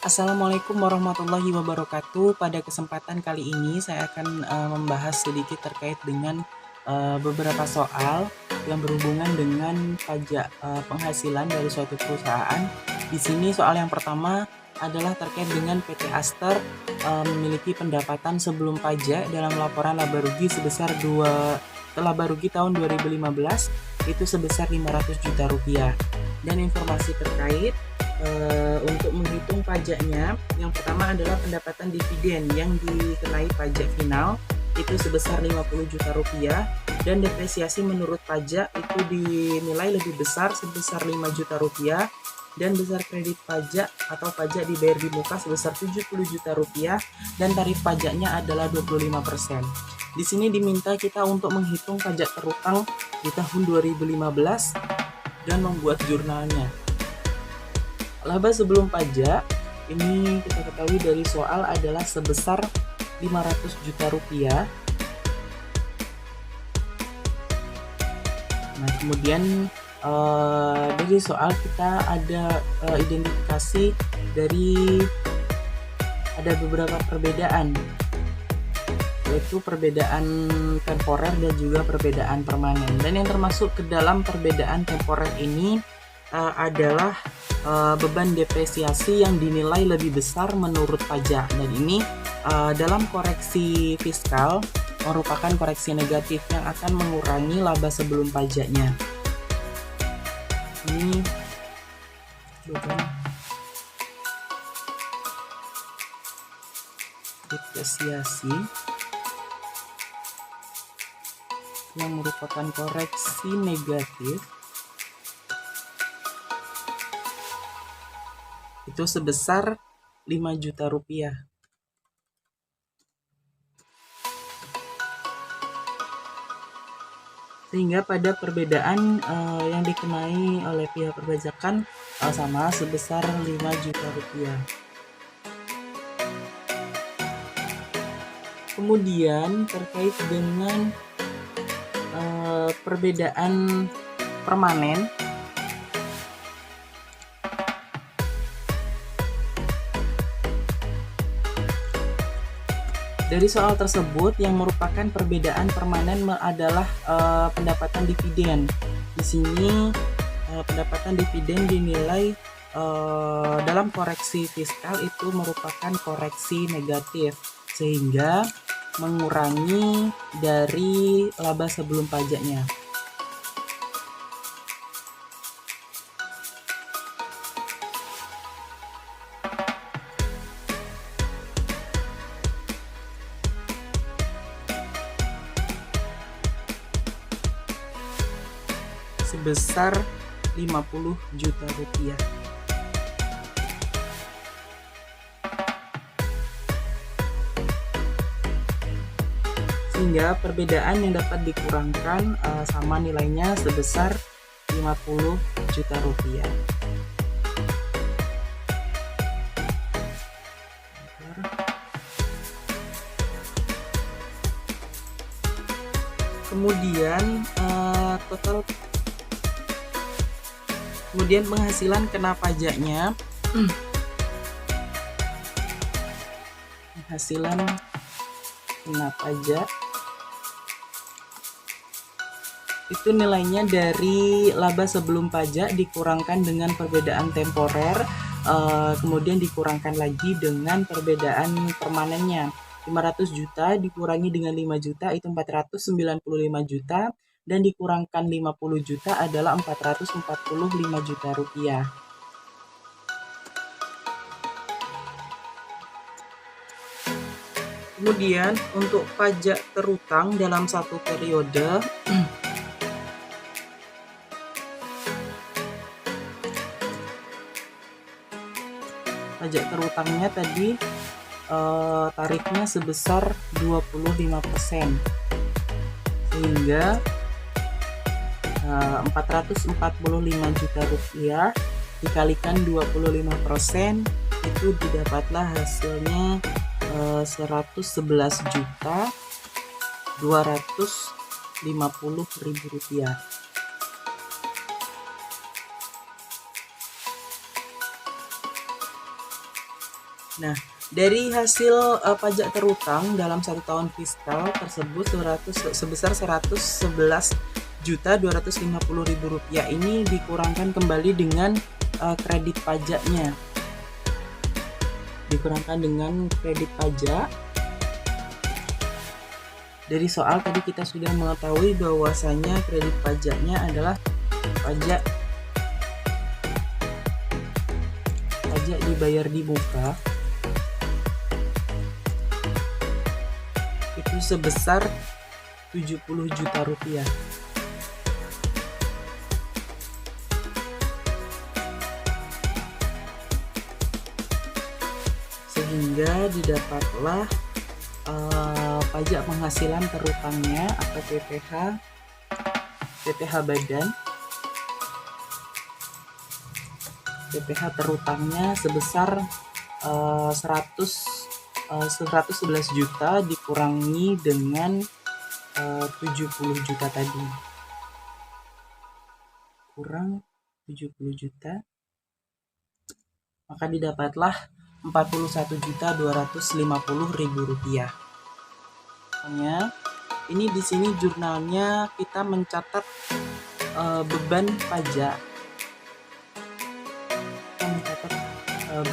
Assalamualaikum warahmatullahi wabarakatuh. Pada kesempatan kali ini saya akan membahas sedikit terkait dengan beberapa soal yang berhubungan dengan pajak penghasilan dari suatu perusahaan. Di sini soal yang pertama adalah terkait dengan PT Aster memiliki pendapatan sebelum pajak dalam laporan laba rugi sebesar laba rugi tahun 2015 itu sebesar 500 juta rupiah. Dan informasi terkait untuk menghitung pajaknya, yang pertama adalah pendapatan dividen yang dikenai pajak final itu sebesar 50 juta rupiah, dan depresiasi menurut pajak itu dinilai lebih besar sebesar 5 juta rupiah, dan besar kredit pajak atau pajak dibayar di muka sebesar 70 juta rupiah, dan tarif pajaknya adalah 25%. Di sini diminta kita untuk menghitung pajak terutang di tahun 2015 dan membuat jurnalnya. Laba sebelum pajak ini kita ketahui dari soal adalah sebesar 500 juta rupiah. Nah, kemudian dari soal kita ada identifikasi dari ada beberapa perbedaan, yaitu perbedaan temporer dan juga perbedaan permanen. Dan yang termasuk ke dalam perbedaan temporer ini adalah beban depresiasi yang dinilai lebih besar menurut pajak. Dan ini dalam koreksi fiskal merupakan koreksi negatif yang akan mengurangi laba sebelum pajaknya. Ini beban depresiasi yang merupakan koreksi negatif itu sebesar 5 juta rupiah. Sehingga pada perbedaan yang dikenai oleh pihak perpajakan sama sebesar 5 juta rupiah. Kemudian terkait dengan perbedaan permanen, dari soal tersebut yang merupakan perbedaan permanen adalah pendapatan dividen. Di sini pendapatan dividen dinilai dalam koreksi fiskal itu merupakan koreksi negatif, sehingga mengurangi dari laba sebelum pajaknya. Sebesar 50 juta rupiah. Sehingga perbedaan yang dapat dikurangkan sama nilainya sebesar 50 juta rupiah. Kemudian kemudian penghasilan kena pajaknya. Penghasilan kena pajak itu nilainya dari laba sebelum pajak dikurangkan dengan perbedaan temporer, kemudian dikurangkan lagi dengan perbedaan permanennya. 500 juta dikurangi dengan 5 juta itu 495 juta, dan dikurangkan 50 juta adalah 445 juta rupiah. Kemudian untuk pajak terutang dalam satu periode, pajak terutangnya tadi tarifnya sebesar 25%, sehingga 445 juta rupiah dikalikan 25% itu didapatlah hasilnya Rp111.250.000. Nah, dari hasil pajak terutang dalam 1 tahun fiskal tersebut sebesar Rp111.250.000 ini dikurangkan kembali dengan kredit pajaknya. Dikurangkan dengan kredit pajak. Dari soal tadi kita sudah mengetahui bahwasanya kredit pajaknya adalah pajak dibayar di muka. Itu sebesar Rp70 juta. Sehingga didapatlah pajak penghasilan terutangnya atau PPh badan. PPh terutangnya sebesar 111 juta dikurangi dengan 70 juta tadi. Kurang 70 juta. Maka didapatlah Rp41.250.000. Makanya ini di sini jurnalnya kita mencatat beban pajak. Kita mencatat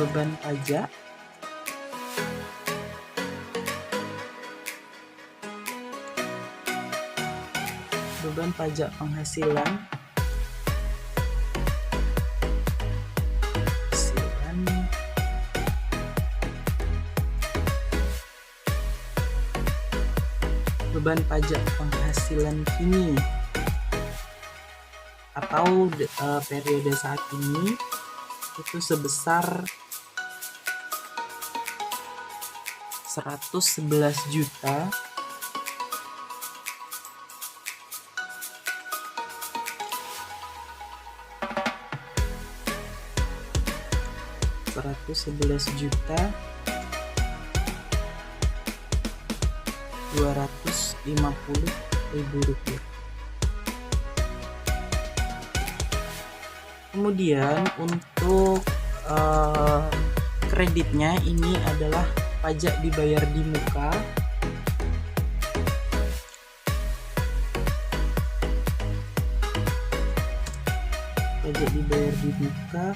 beban pajak. Beban pajak penghasilan. Beban pajak penghasilan kini atau periode saat ini itu sebesar Rp111 juta Rp250.000. Kemudian untuk kreditnya ini adalah pajak dibayar di muka. Pajak dibayar di muka.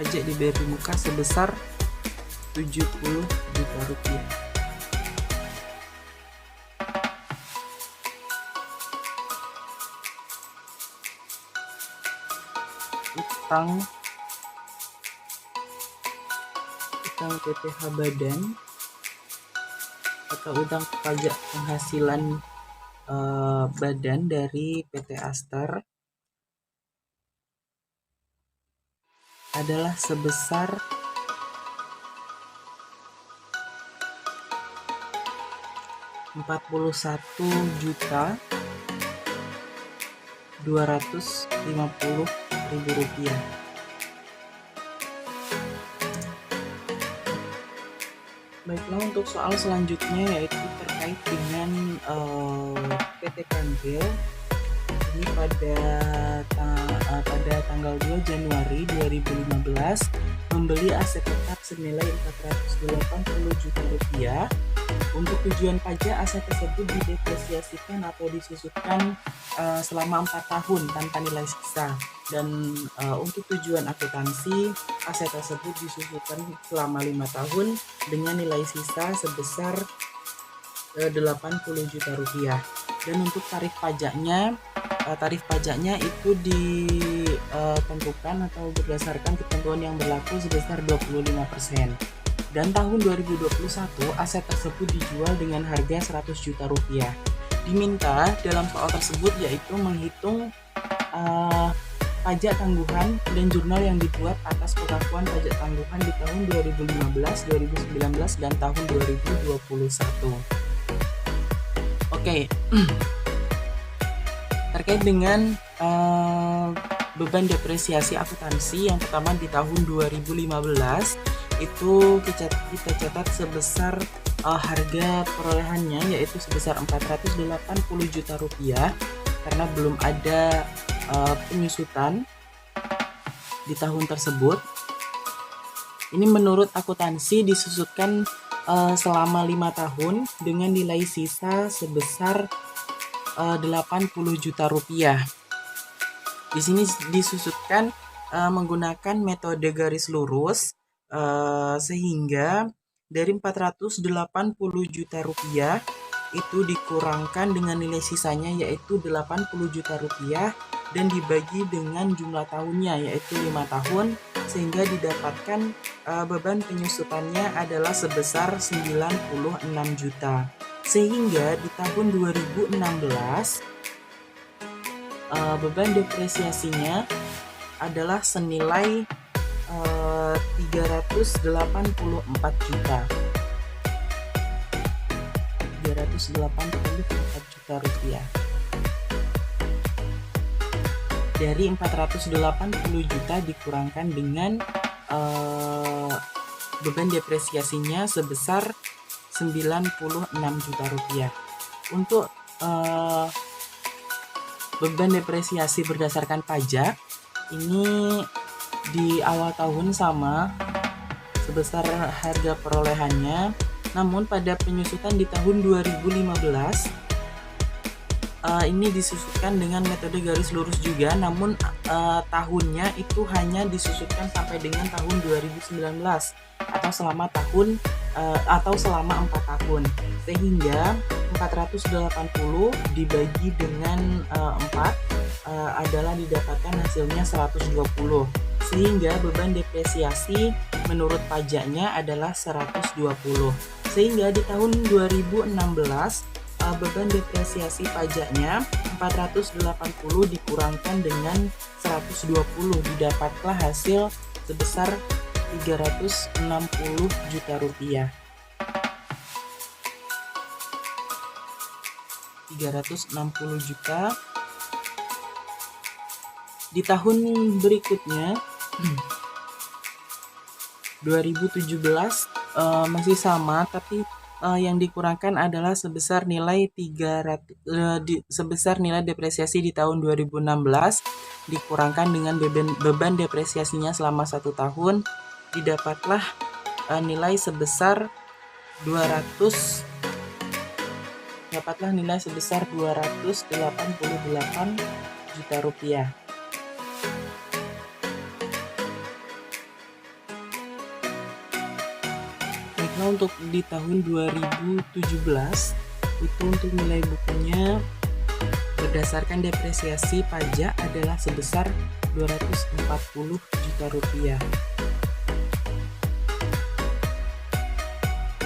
Pajak dibayar di muka sebesar Rp70 juta. Utang PPh badan atau utang pajak penghasilan badan dari PT Aster adalah sebesar Rp41.250.000. Baiklah, untuk soal selanjutnya yaitu terkait dengan PT Kanwil. Ini pada tanggal 2 Januari 2015 membeli aset tetap senilai Rp480 juta. Untuk tujuan pajak, aset tersebut didepresiasikan atau disusutkan selama 4 tahun tanpa nilai sisa. Dan untuk tujuan akuntansi, aset tersebut disusutkan selama 5 tahun dengan nilai sisa sebesar Rp80 juta. Dan untuk tarif pajaknya itu ditentukan atau berdasarkan ketentuan yang berlaku sebesar 25%. Dan tahun 2021 aset tersebut dijual dengan harga Rp100 juta. Diminta dalam soal tersebut yaitu menghitung pajak tangguhan dan jurnal yang dibuat atas pengakuan pajak tangguhan di tahun 2015, 2019, dan tahun 2021. Oke. Terkait dengan beban depresiasi akuntansi, yang pertama di tahun 2015 itu kita catat sebesar harga perolehannya yaitu sebesar 480 juta rupiah, karena belum ada penyusutan di tahun tersebut. Ini menurut akuntansi disusutkan selama 5 tahun dengan nilai sisa sebesar 80 juta rupiah. Di sini disusutkan menggunakan metode garis lurus, sehingga dari 480 juta rupiah itu dikurangkan dengan nilai sisanya yaitu 80 juta rupiah dan dibagi dengan jumlah tahunnya yaitu 5 tahun, sehingga didapatkan beban penyusutannya adalah sebesar 96 juta. Sehingga di tahun 2016 beban depresiasinya adalah senilai 384 juta. 384 juta rupiah. Dari 480 juta dikurangkan dengan beban depresiasinya sebesar 96 juta rupiah. Untuk beban depresiasi berdasarkan pajak ini di awal tahun sama sebesar harga perolehannya, namun pada penyusutan di tahun 2015 ini disusutkan dengan metode garis lurus juga, namun tahunnya itu hanya disusutkan sampai dengan tahun 2019 atau selama 4 tahun, sehingga 480 dibagi dengan 4 adalah didapatkan hasilnya 120, sehingga beban depresiasi menurut pajaknya adalah 120. Sehingga di tahun 2016 beban depresiasi pajaknya 480 dikurangkan dengan 120, didapatlah hasil sebesar 360 juta rupiah. 360 juta. Di tahun berikutnya 2017 masih sama, tapi yang dikurangkan adalah sebesar nilai sebesar nilai depresiasi di tahun 2016 dikurangkan dengan beban depresiasinya selama 1 tahun, didapatlah nilai sebesar 288 juta rupiah. Nah, untuk di tahun 2017 itu untuk nilai bukunya berdasarkan depresiasi pajak adalah sebesar 240 juta rupiah.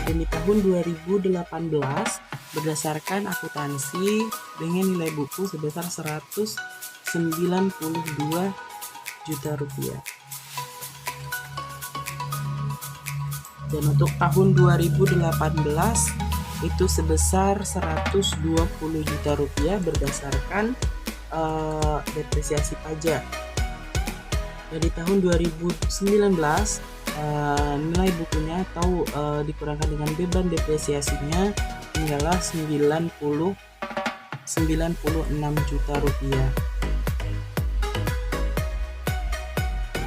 Dan di tahun 2018 berdasarkan akuntansi dengan nilai buku sebesar 192 juta rupiah. Dan untuk tahun 2018 itu sebesar 120 juta rupiah berdasarkan depresiasi pajak. Dan di tahun 2019 nilai bukunya atau dikurangkan dengan beban depresiasinya tinggallah 96 juta rupiah.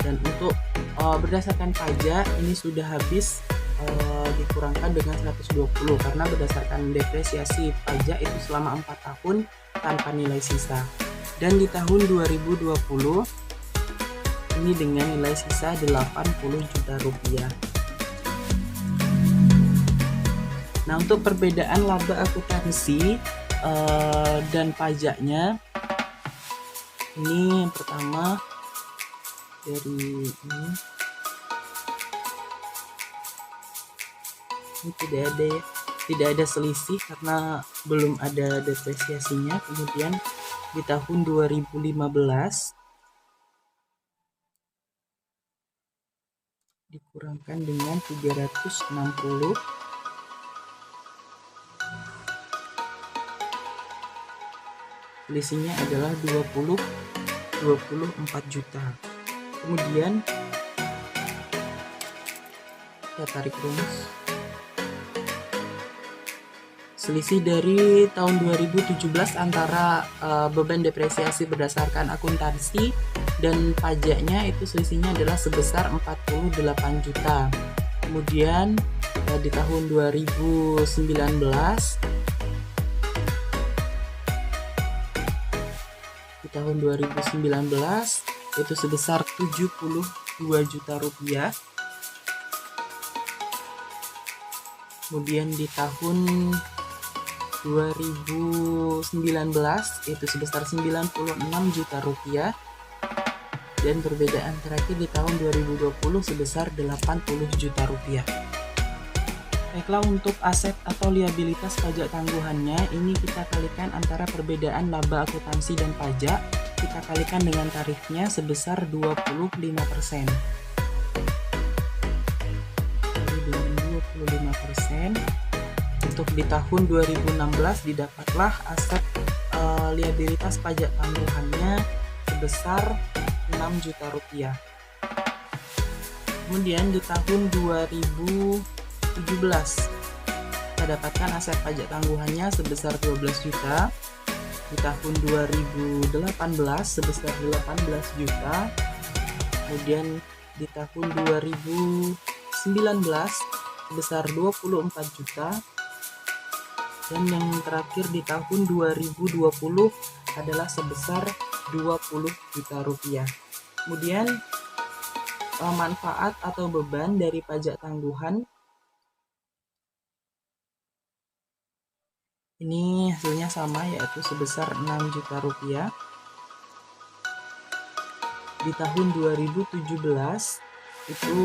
Dan untuk berdasarkan pajak ini sudah habis dikurangkan dengan 120 karena berdasarkan depresiasi pajak itu selama 4 tahun tanpa nilai sisa. Dan di tahun 2020 ini dengan nilai sisa 80 juta rupiah. Nah, untuk perbedaan laba akuntansi dan pajaknya, ini yang pertama dari ini tidak ada selisih karena belum ada depresiasinya. Kemudian di tahun 2015 dikurangkan dengan 360 . selisihnya adalah 24 juta. Kemudian kita tarik rumus. Selisih dari tahun 2017 antara beban depresiasi berdasarkan akuntansi dan pajaknya itu selisihnya adalah sebesar 48 juta. Kemudian di tahun 2019 itu sebesar 72 juta rupiah. Kemudian di tahun 2019 itu sebesar 96 juta rupiah. Dan perbedaan terakhir di tahun 2020 sebesar 80 juta rupiah. Baiklah, untuk aset atau liabilitas pajak tangguhannya, ini kita kalikan antara perbedaan laba akuntansi dan pajak, kita kalikan dengan tarifnya sebesar 25%. Jadi dengan 25%, untuk di tahun 2016 didapatlah aset liabilitas pajak tangguhannya sebesar 6 juta rupiah. Kemudian di tahun 2017 kita dapatkan aset pajak tangguhannya sebesar 12 juta. Di tahun 2018 sebesar 18 juta. Kemudian di tahun 2019 sebesar 24 juta. Dan yang terakhir di tahun 2020 adalah sebesar 20 juta rupiah. Kemudian manfaat atau beban dari pajak tangguhan ini hasilnya sama, yaitu sebesar 6 juta rupiah. Di tahun 2017 itu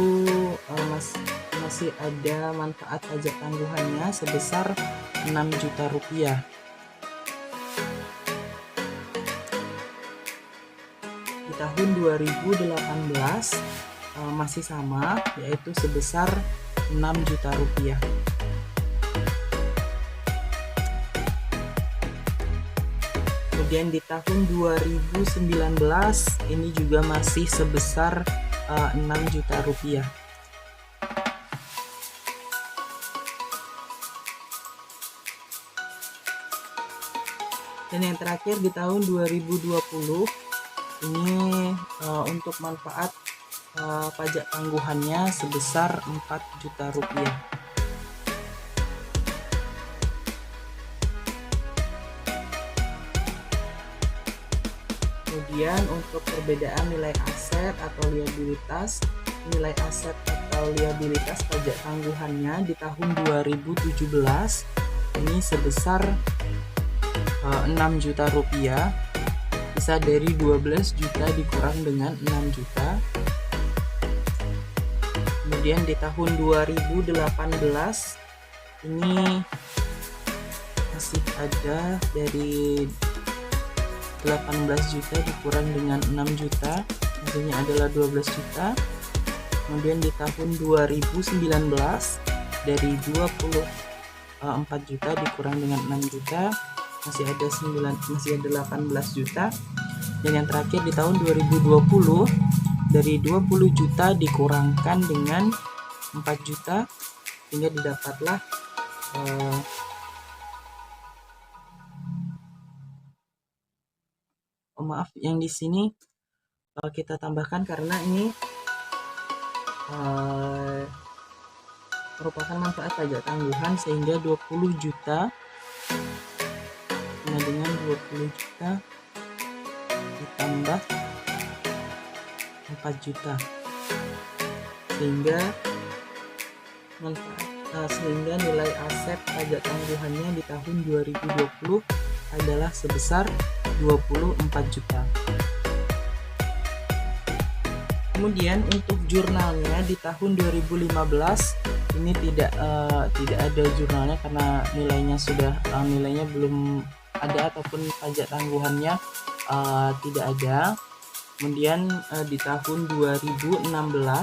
masih ada manfaat pajak tangguhannya sebesar 6 juta rupiah. Di tahun 2018 masih sama, yaitu sebesar 6 juta rupiah. Kemudian di tahun 2019 ini juga masih sebesar 6 juta rupiah. Dan yang terakhir di tahun 2020 ini untuk manfaat pajak tangguhannya sebesar 4 juta rupiah. Kemudian untuk perbedaan nilai aset atau liabilitas, nilai aset atau liabilitas pajak tangguhannya di tahun 2017 ini sebesar 6 juta rupiah. Bisa dari 12 juta dikurang dengan 6 juta. Kemudian di tahun 2018 ini masih ada dari 18 juta dikurang dengan 6 juta, hasilnya adalah 12 juta. Kemudian di tahun 2019 dari 24 juta dikurang dengan 6 juta, masih ada 18 juta. Dan yang terakhir di tahun 2020 dari 20 juta dikurangkan dengan 4 juta sehingga didapatlah maaf, yang di sini kita tambahkan karena ini merupakan manfaat pajak tangguhan, sehingga 20 juta. Nah, dengan 20 juta ditambah 4 juta sehingga nilai aset pajak tangguhannya di tahun 2020 adalah sebesar 24 juta. Kemudian untuk jurnalnya di tahun 2015 ini tidak ada jurnalnya karena nilainya belum ada, ataupun pajak tangguhannya tidak ada. Kemudian di tahun 2016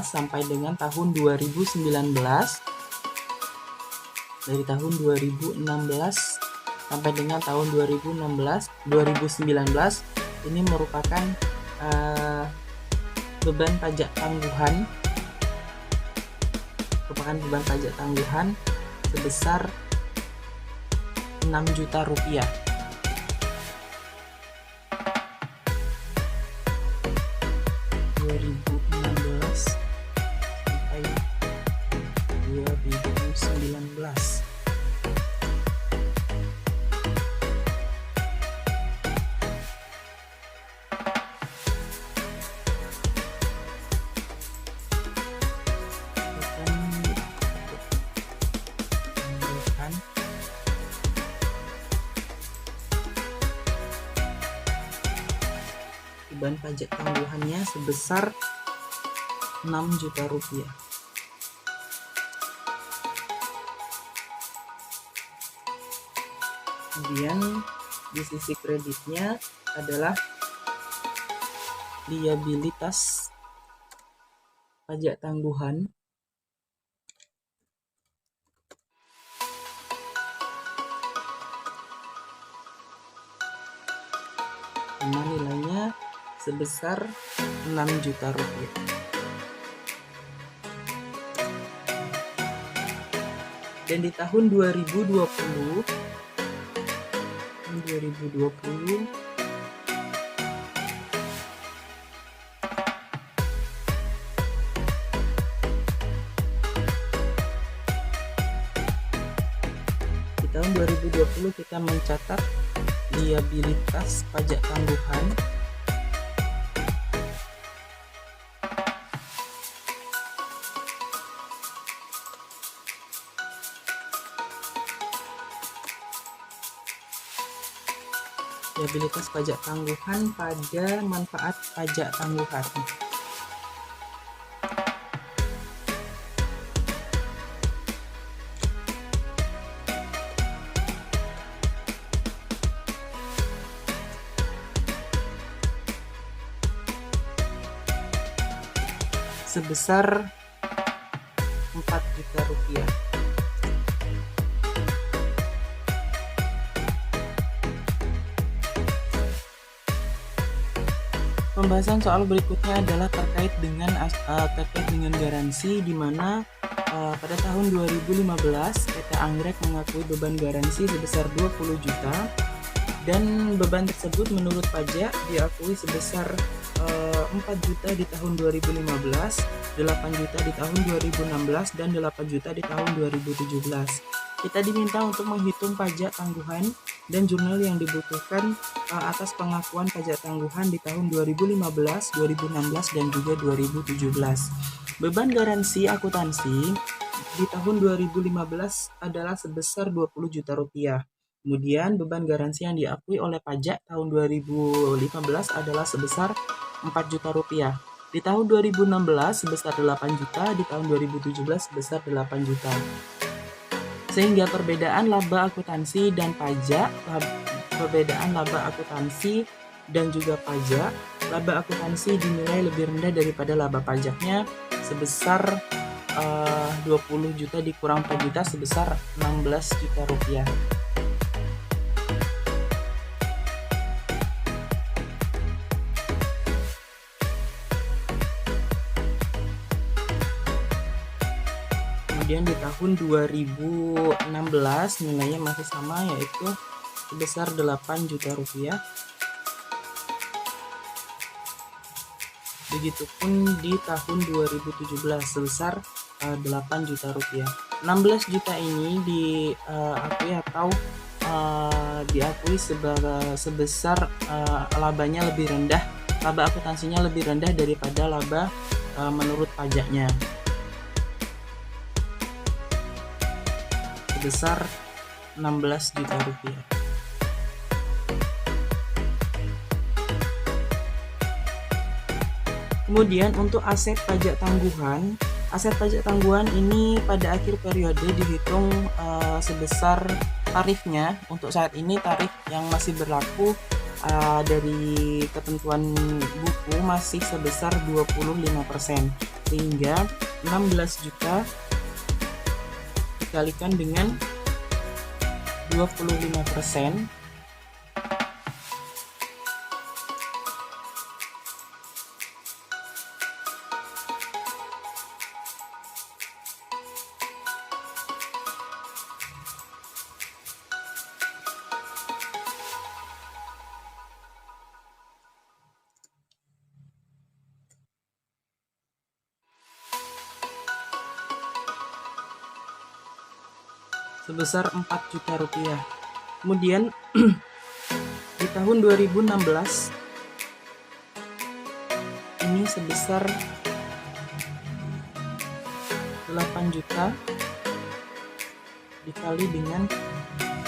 sampai dengan tahun 2019, dari tahun 2016 sampai dengan tahun 2019 ini merupakan beban pajak tangguhan sebesar 6 juta rupiah. Sampai 2019. Beban pajak tangguhannya sebesar 6 juta rupiah. Kemudian di sisi kreditnya adalah liabilitas pajak tangguhan. Dengan nilainya sebesar 6 juta rupiah. Dan di tahun 2020 kita mencatat liabilitas pajak tangguhan pada manfaat pajak tangguhan. Sebesar 4 juta rupiah. Pembahasan soal berikutnya adalah terkait dengan garansi, di mana pada tahun 2015 PT Anggrek mengakui beban garansi sebesar 20 juta dan beban tersebut menurut pajak diakui sebesar 4 juta di tahun 2015, 8 juta di tahun 2016, dan 8 juta di tahun 2017. Kita diminta untuk menghitung pajak tangguhan dan jurnal yang dibutuhkan atas pengakuan pajak tangguhan di tahun 2015, 2016, dan juga 2017. Beban garansi akuntansi di tahun 2015 adalah sebesar 20 juta rupiah. Kemudian beban garansi yang diakui oleh pajak tahun 2015 adalah sebesar 4 juta rupiah. Di tahun 2016 sebesar 8 juta, di tahun 2017 sebesar 8 juta. Sehingga perbedaan laba akuntansi dan pajak, dan juga pajak, laba akuntansi dinilai lebih rendah daripada laba pajaknya sebesar 20 juta dikurang 4 juta sebesar 16 juta rupiah. Kemudian di tahun 2016 nilainya masih sama, yaitu sebesar 8 juta rupiah. Begitupun di tahun 2017 sebesar 8 juta rupiah. 16 juta ini diakui sebesar labanya lebih rendah, laba akuntansinya lebih rendah daripada laba menurut pajaknya, sebesar 16 juta rupiah. Kemudian untuk aset pajak tangguhan ini pada akhir periode dihitung sebesar tarifnya. Untuk saat ini tarif yang masih berlaku dari ketentuan buku masih sebesar 25%, sehingga 16 juta dikalikan dengan 25%. Sebesar 4 juta rupiah. Kemudian di tahun 2016 ini sebesar 8 juta dikali dengan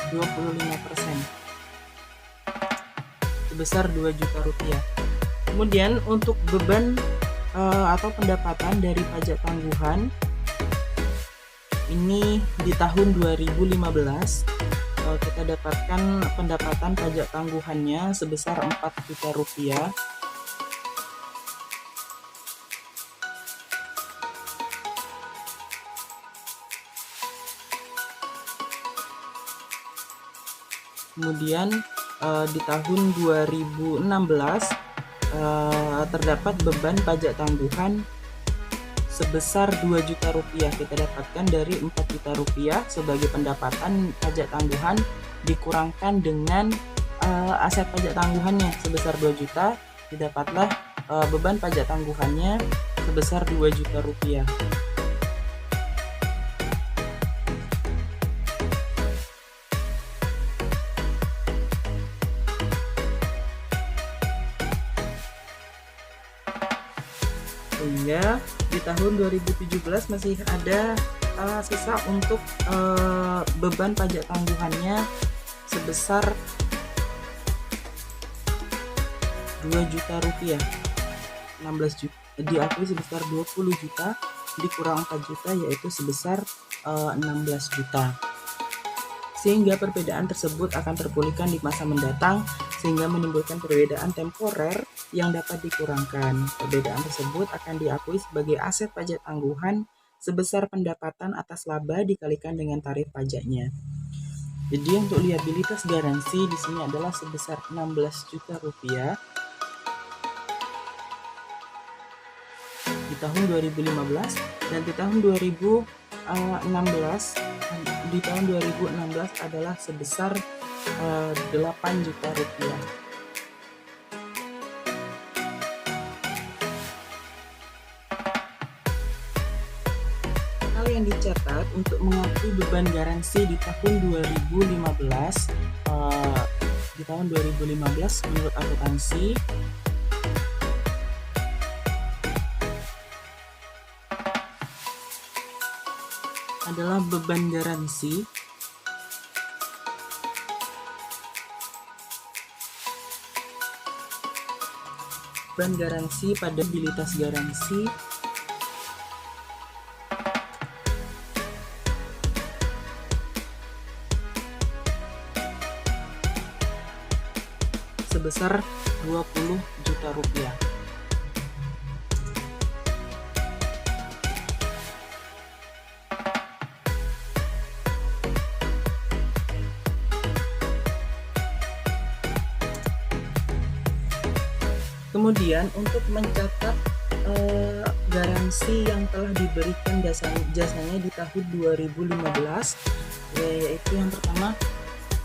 25%, sebesar 2 juta rupiah. Kemudian untuk beban atau pendapatan dari pajak tangguhan ini di tahun 2015 kita dapatkan pendapatan pajak tangguhannya sebesar 4 juta rupiah. Kemudian di tahun 2016 terdapat beban pajak tangguhan sebesar 2 juta rupiah. Kita dapatkan dari 4 juta rupiah sebagai pendapatan pajak tangguhan dikurangkan dengan aset pajak tangguhannya sebesar 2 juta, didapatlah beban pajak tangguhannya sebesar 2 juta rupiah. Sehingga di tahun 2017 masih ada sisa untuk beban pajak tangguhannya sebesar 2 juta rupiah. 16 juta diakui sebesar 20 juta dikurang 4 juta yaitu sebesar 16 juta. Sehingga perbedaan tersebut akan terpulihkan di masa mendatang sehingga menimbulkan perbedaan temporer yang dapat dikurangkan. Perbedaan tersebut akan diakui sebagai aset pajak tangguhan sebesar pendapatan atas laba dikalikan dengan tarif pajaknya. Jadi untuk liabilitas garansi di sini adalah sebesar 16 juta rupiah di tahun 2015 dan di tahun 2016 adalah sebesar 8 juta rupiah. Hal yang dicatat untuk mengakui beban garansi di tahun 2015 menurut akuntansi adalah beban garansi pada liabilitas garansi sebesar 20 juta rupiah. Kemudian untuk mencatat garansi yang telah diberikan jasanya di tahun 2015 yaitu yang pertama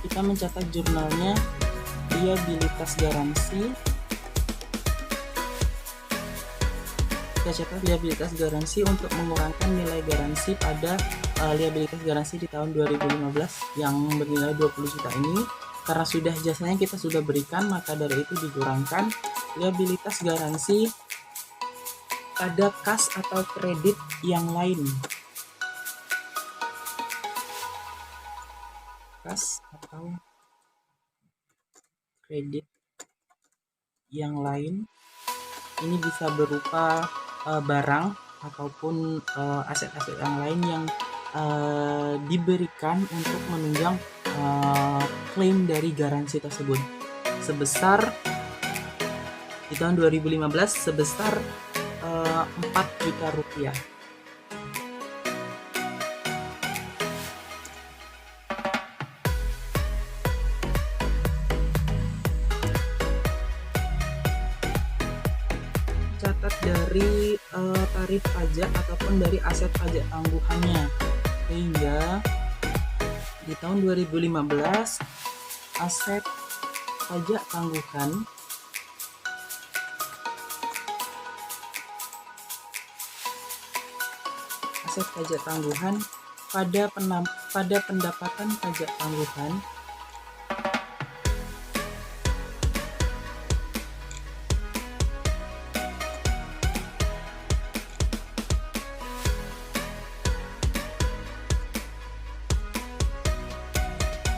kita mencatat jurnalnya liabilitas garansi. Kita catat liabilitas garansi untuk mengurangkan nilai garansi pada liabilitas garansi di tahun 2015 yang bernilai 20 juta ini. Karena sudah jasanya kita sudah berikan, maka dari itu dikurangkan liabilitas garansi pada kas atau kredit yang lain. Kas atau kredit yang lain ini bisa berupa barang ataupun aset-aset yang lain yang diberikan untuk menunjang klaim dari garansi tersebut sebesar di tahun 2015 sebesar 4 juta rupiah. mencatat dari tarif pajak ataupun dari aset pajak tangguhannya, sehingga di tahun 2015 aset pajak tangguhan pada pendapatan pajak tangguhan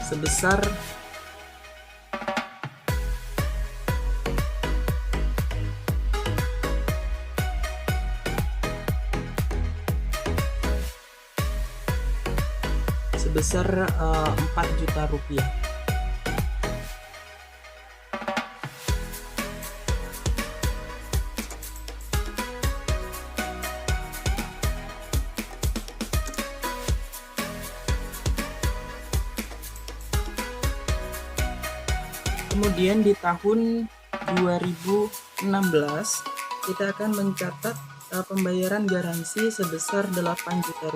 sebesar Rp4 juta. Kemudian di tahun 2016 kita akan mencatat pembayaran garansi sebesar Rp8 juta,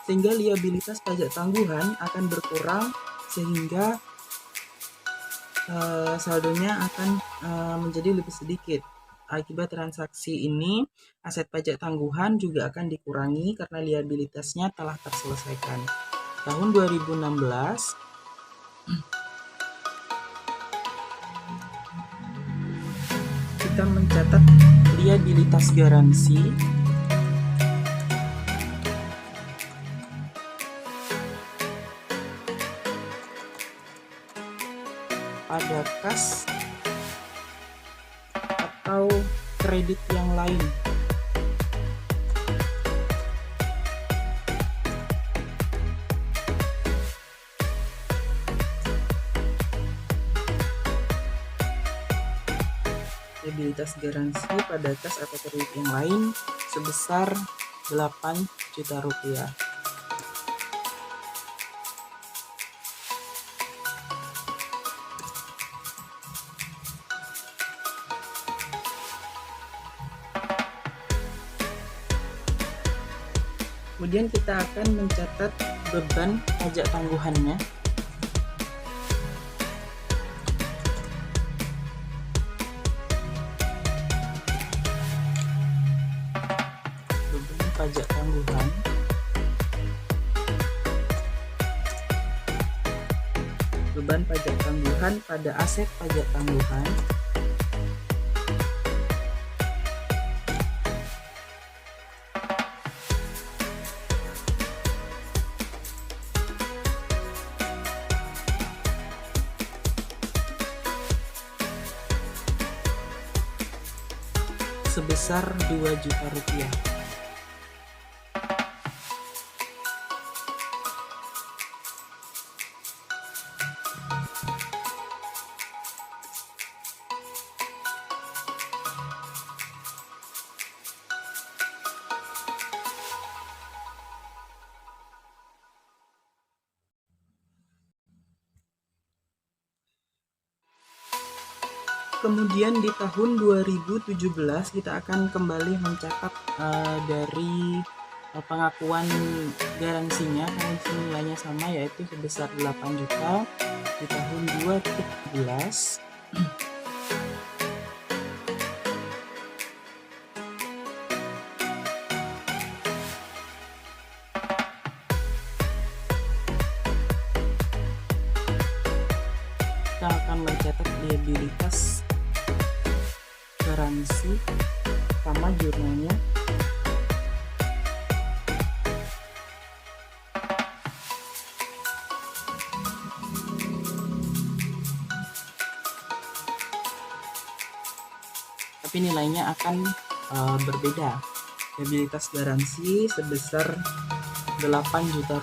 sehingga liabilitas pajak tangguhan akan berkurang, sehingga saldonya akan menjadi lebih sedikit. Akibat transaksi ini, aset pajak tangguhan juga akan dikurangi karena liabilitasnya telah terselesaikan. Tahun 2016 kita mencatat liabilitas garansi pada kas atau kredit yang lain. Liabilitas garansi pada kas atau kredit yang lain sebesar Rp8 juta. Kemudian kita akan mencatat beban pajak tangguhannya. Beban pajak tangguhan pada aset pajak tangguhan sebesar Rp2 juta. Kemudian di tahun 2017 kita akan kembali mencatat dari pengakuan garansinya, garansi nilainya sama, yaitu sebesar 8 juta di tahun 2017. Kita akan mencatat liabilitas garansi sama jurnalnya. Tapi nilainya akan berbeda. Liabilitas garansi sebesar Rp8 juta.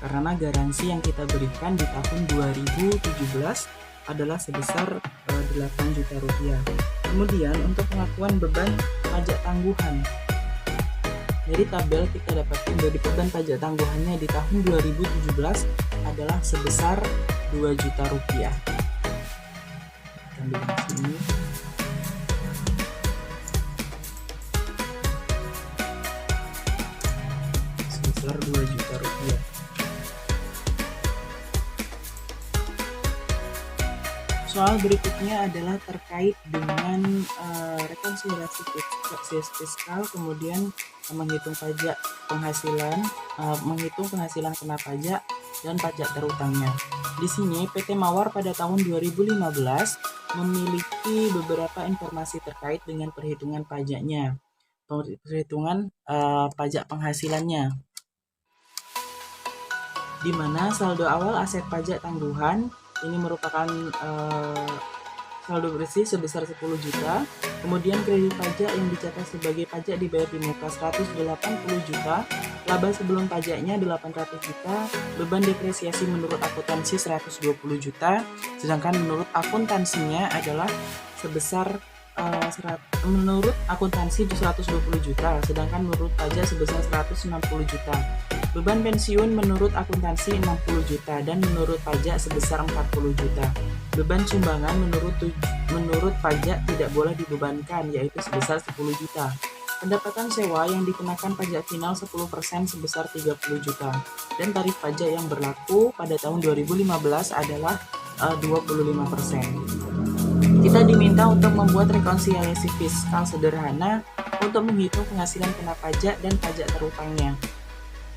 Karena garansi yang kita berikan di tahun 2017 adalah sebesar Rp8 juta. Kemudian untuk pengakuan beban pajak tangguhan, Dari tabel kita dapatkan dari beban pajak tangguhannya di tahun 2017 adalah sebesar 2 juta rupiah. Kita ambil di sini. Sebesar 2 juta rupiah. Soal berikutnya adalah terkait dengan rekonsiliasi fiskal, kemudian menghitung pajak penghasilan, menghitung penghasilan kena pajak dan pajak terutangnya. Di sini PT Mawar pada tahun 2015 memiliki beberapa informasi terkait dengan perhitungan pajaknya, perhitungan pajak penghasilannya, di mana saldo awal aset pajak tangguhan ini merupakan saldo bersih sebesar 10 juta. Kemudian kredit pajak yang dicatat sebagai pajak dibayar di muka 180 juta. Laba sebelum pajaknya 800 juta. Beban depresiasi menurut akuntansi 120 juta. Sedangkan menurut akuntansinya adalah sebesar menurut akuntansi 120 juta, sedangkan menurut pajak sebesar 160 juta. Beban pensiun menurut akuntansi 60 juta dan menurut pajak sebesar 40 juta. Beban sumbangan menurut pajak tidak boleh dibebankan, yaitu sebesar 10 juta. Pendapatan sewa yang dikenakan pajak final 10% sebesar 30 juta. Dan tarif pajak yang berlaku pada tahun 2015 adalah 25%. Kita diminta untuk membuat rekonsiliasi fiskal sederhana untuk menghitung penghasilan kena pajak dan pajak terutangnya,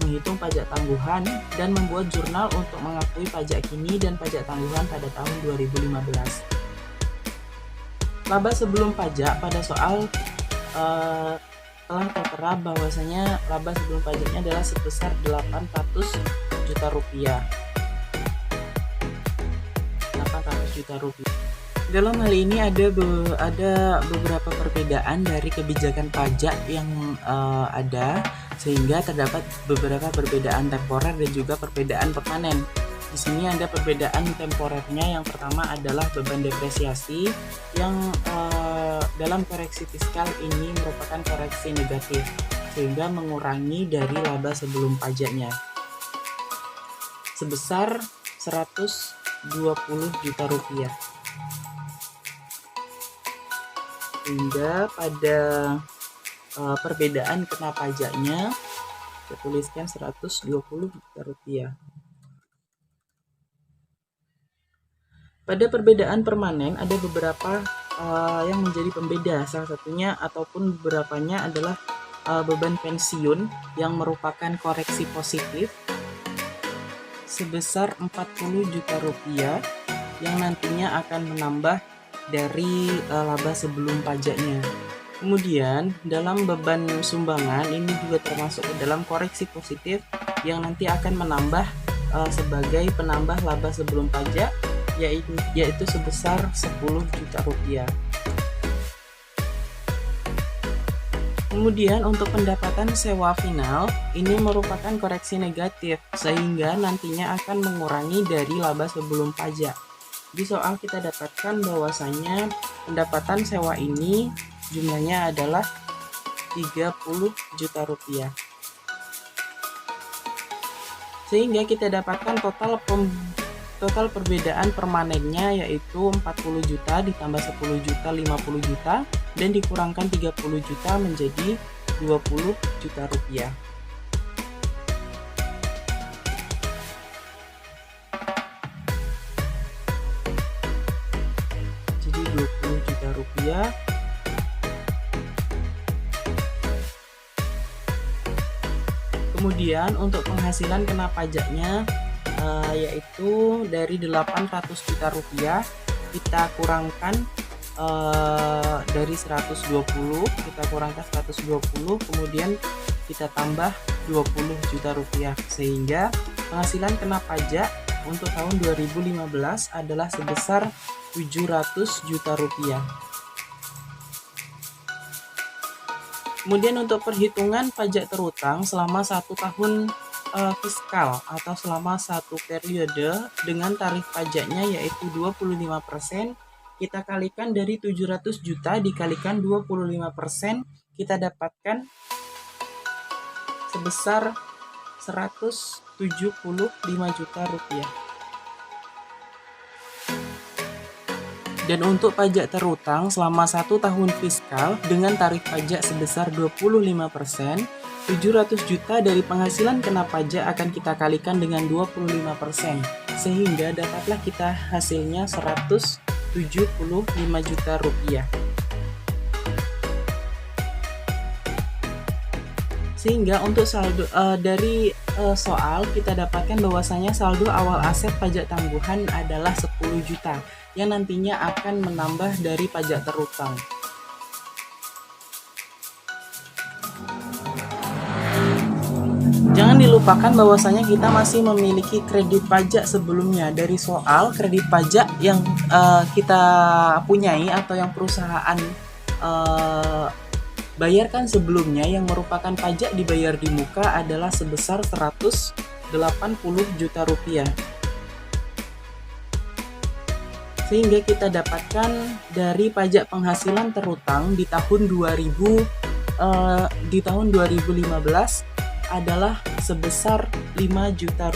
menghitung pajak tangguhan, dan membuat jurnal untuk mengakui pajak kini dan pajak tangguhan pada tahun 2015. Laba sebelum pajak pada soal telah tertera bahwasanya laba sebelum pajaknya adalah sebesar 800 juta rupiah. 800 juta rupiah. Dalam hal ini ada beberapa perbedaan dari kebijakan pajak yang ada, sehingga terdapat beberapa perbedaan temporer dan juga perbedaan permanen. Di sini ada perbedaan temporernya. Yang pertama adalah beban depresiasi yang dalam koreksi fiskal ini merupakan koreksi negatif, sehingga mengurangi dari laba sebelum pajaknya sebesar 120 juta rupiah. Sehingga pada perbedaan kena pajaknya saya tuliskan 120 juta rupiah. Pada perbedaan permanen ada beberapa yang menjadi pembeda. Salah satunya ataupun beberapanya adalah beban pensiun yang merupakan koreksi positif sebesar 40 juta rupiah yang nantinya akan menambah dari laba sebelum pajaknya. Kemudian dalam beban sumbangan ini juga termasuk ke dalam koreksi positif yang nanti akan menambah sebagai penambah laba sebelum pajak, yaitu sebesar 10 juta rupiah. Kemudian untuk pendapatan sewa final ini merupakan koreksi negatif, sehingga nantinya akan mengurangi dari laba sebelum pajak. Di soal kita dapatkan bahwasanya pendapatan sewa ini jumlahnya adalah 30 juta rupiah. Sehingga kita dapatkan total perbedaan permanennya yaitu 40 juta ditambah 10 juta 50 juta dan dikurangkan 30 juta menjadi 20 juta rupiah. Jadi 20 juta rupiah. Kemudian untuk penghasilan kena pajaknya yaitu dari 800 juta rupiah kita kurangkan dari 120, kita kurangkan 120, kemudian kita tambah 20 juta rupiah, sehingga penghasilan kena pajak untuk tahun 2015 adalah sebesar 700 juta rupiah. Kemudian untuk perhitungan pajak terutang selama 1 tahun fiskal atau selama 1 periode dengan tarif pajaknya yaitu 25%, kita kalikan dari 700 juta dikalikan 25%, kita dapatkan sebesar Rp175 juta. Dan untuk pajak terutang selama 1 tahun fiskal dengan tarif pajak sebesar 25%, 700 juta dari penghasilan kena pajak akan kita kalikan dengan 25%, sehingga dapatlah kita hasilnya Rp175 juta. Sehingga untuk saldo dari soal kita dapatkan bahwasanya saldo awal aset pajak tangguhan adalah 10 juta yang nantinya akan menambah dari pajak terutang. Jangan dilupakan bahwasanya kita masih memiliki kredit pajak sebelumnya. Dari soal kredit pajak yang kita punyai atau yang perusahaan bayarkan sebelumnya yang merupakan pajak dibayar di muka adalah sebesar Rp180 juta. Sehingga kita dapatkan dari pajak penghasilan terutang di tahun 2015 adalah sebesar Rp5 juta.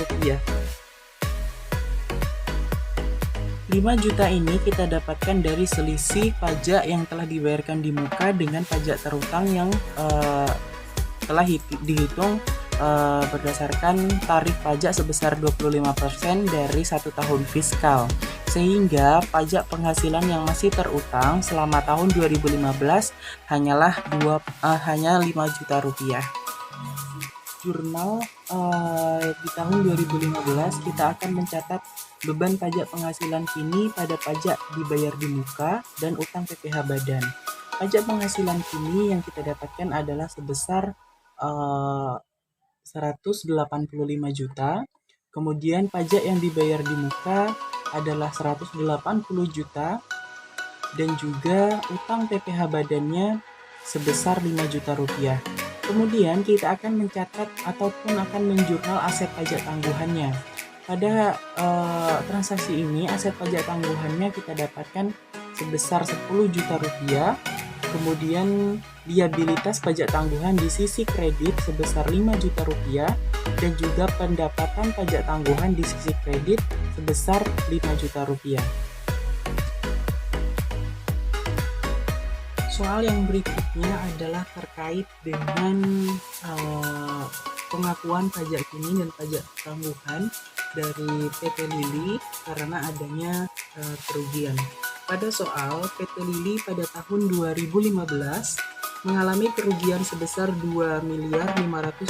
5 juta ini kita dapatkan dari selisih pajak yang telah dibayarkan di muka dengan pajak terutang yang telah dihitung berdasarkan tarif pajak sebesar 25% dari 1 tahun fiskal. Sehingga pajak penghasilan yang masih terutang selama tahun 2015 hanya Rp5 juta. Jurnal di tahun 2015 kita akan mencatat beban pajak penghasilan kini pada pajak dibayar di muka dan utang PPh badan. Pajak penghasilan kini yang kita dapatkan adalah sebesar Rp185 juta. Kemudian pajak yang dibayar di muka adalah Rp180 juta dan juga utang PPh badannya sebesar Rp5 juta. Kemudian kita akan mencatat ataupun akan menjurnal aset pajak tangguhannya. Pada transaksi ini aset pajak tangguhannya kita dapatkan sebesar Rp10 juta. Kemudian liabilitas pajak tangguhan di sisi kredit sebesar Rp5 juta dan juga pendapatan pajak tangguhan di sisi kredit sebesar Rp5 juta. Soal yang berikutnya adalah terkait dengan pengakuan pajak kini dan pajak tangguhan dari PT Lili karena adanya kerugian. Pada soal, PT Lili pada tahun 2015 mengalami kerugian sebesar Rp2.500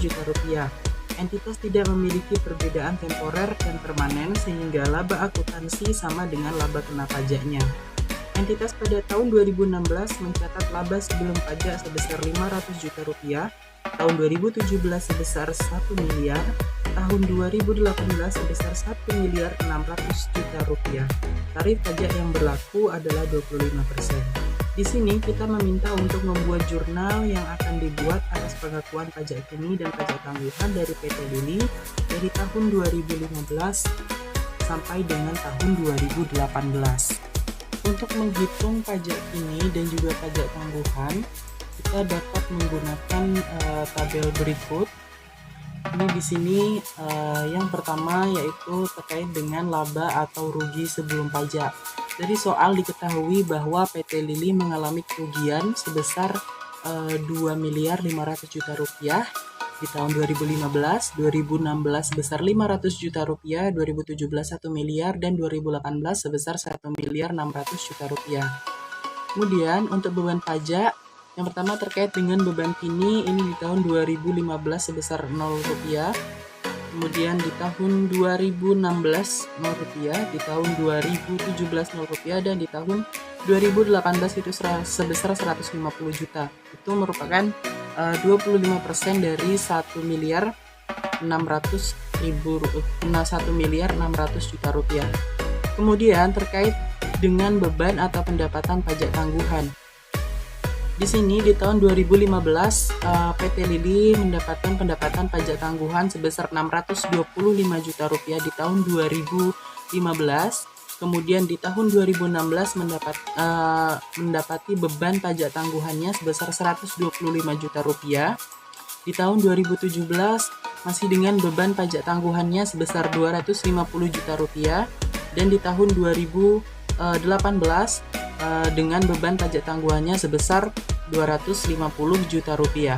juta. Entitas tidak memiliki perbedaan temporer dan permanen sehingga laba akuntansi sama dengan laba kena pajaknya. Entitas pada tahun 2016 mencatat laba sebelum pajak sebesar Rp500 juta, tahun 2017 sebesar Rp1 miliar, tahun 2018 sebesar Rp1.600 juta. Tarif pajak yang berlaku adalah 25%. Di sini kita meminta untuk membuat jurnal yang akan dibuat atas pengakuan pajak kini dan pajak tangguhan dari PT Lili dari tahun 2015 sampai dengan tahun 2018. Untuk menghitung pajak kini dan juga pajak tangguhan, kita dapat menggunakan tabel berikut. Ini di sini yang pertama yaitu terkait dengan laba atau rugi sebelum pajak. Dari soal diketahui bahwa PT Lili mengalami kerugian sebesar Rp2.500 juta di tahun 2015, 2016 sebesar Rp500 juta, 2017 1 miliar, dan 2018 sebesar Rp1.600 juta. Kemudian untuk beban pajak, yang pertama terkait dengan beban kini, ini di tahun 2015 sebesar Rp0, kemudian di tahun 2016 Rp0, di tahun 2017 Rp0, dan di tahun 2018 itu sebesar Rp150 juta. Itu merupakan 25% dari Rp1.600 juta. Kemudian terkait dengan beban atau pendapatan pajak tangguhan. Di sini di tahun 2015 PT Lili mendapatkan pendapatan pajak tangguhan sebesar Rp625 juta di tahun 2015. Kemudian di tahun 2016 mendapati beban pajak tangguhannya sebesar Rp125 juta. Di tahun 2017 masih dengan beban pajak tangguhannya sebesar 250 juta rupiah, dan di tahun 2018 dengan beban pajak tangguhannya sebesar 250 juta rupiah.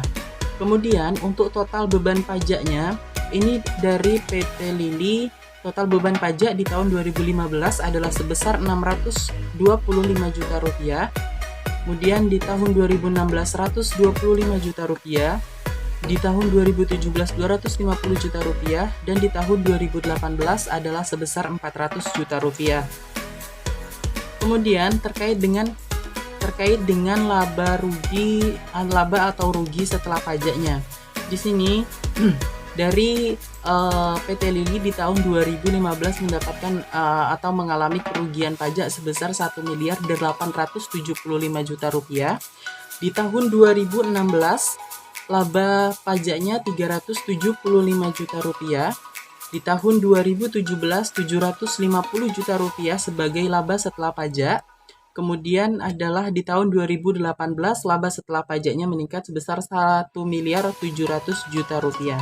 Kemudian untuk total beban pajaknya, ini dari PT Lili, total beban pajak di tahun 2015 adalah sebesar 625 juta rupiah. Kemudian di tahun 2016 125 juta rupiah, di tahun 2017 250 juta rupiah, dan di tahun 2018 adalah sebesar 400 juta rupiah. Kemudian terkait dengan laba atau rugi setelah pajaknya. Di sini dari PT Lili di tahun 2015 mendapatkan atau mengalami kerugian pajak sebesar 1.875 juta rupiah. Di tahun 2016 laba pajaknya 375 juta rupiah. Di tahun 2017 750 juta rupiah sebagai laba setelah pajak. Kemudian adalah di tahun 2018 laba setelah pajaknya meningkat sebesar 1.700 juta rupiah.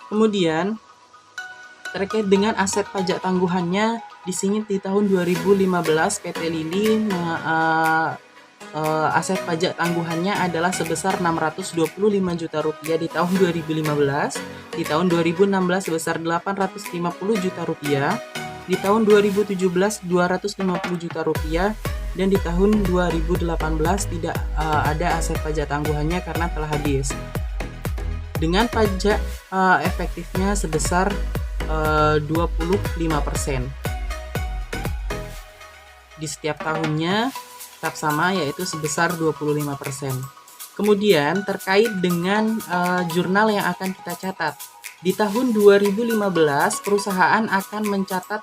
Kemudian terkait dengan aset pajak tangguhannya, di sini di tahun 2015 PT Lili aset pajak tangguhannya adalah sebesar 625 juta rupiah di tahun 2015, di tahun 2016 sebesar 850 juta rupiah, di tahun 2017 250 juta rupiah, dan di tahun 2018 tidak ada aset pajak tangguhannya karena telah habis. Dengan pajak efektifnya sebesar 25%. Di setiap tahunnya tetap sama, yaitu sebesar 25%. Kemudian terkait dengan jurnal yang akan kita catat. Di tahun 2015 perusahaan akan mencatat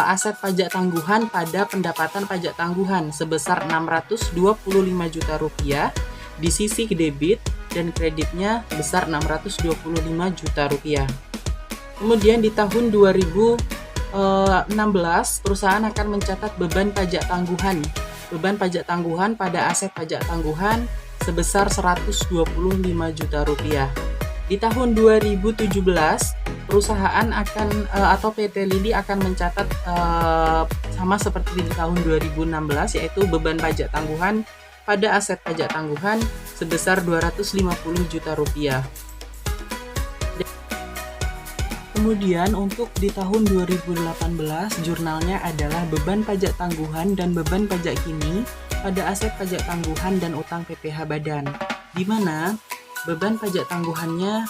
aset pajak tangguhan pada pendapatan pajak tangguhan sebesar 625 juta rupiah di sisi debit, dan kreditnya sebesar 625 juta rupiah. Kemudian di tahun 2016 perusahaan akan mencatat beban pajak tangguhan pada aset pajak tangguhan sebesar 125 juta rupiah. Di tahun 2017 perusahaan akan atau PT Lili akan mencatat sama seperti di tahun 2016, yaitu beban pajak tangguhan pada aset pajak tangguhan sebesar 250 juta rupiah. Kemudian untuk di tahun 2018 jurnalnya adalah beban pajak tangguhan dan beban pajak kini pada aset pajak tangguhan dan utang PPh Badan, di mana beban pajak tangguhannya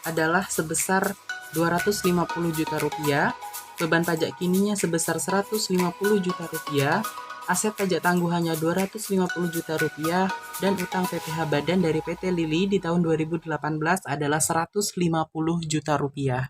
adalah sebesar 250 juta rupiah, beban pajak kininya sebesar 150 juta rupiah, aset pajak tangguhannya 250 juta rupiah, dan utang PPh Badan dari PT Lili di tahun 2018 adalah 150 juta rupiah.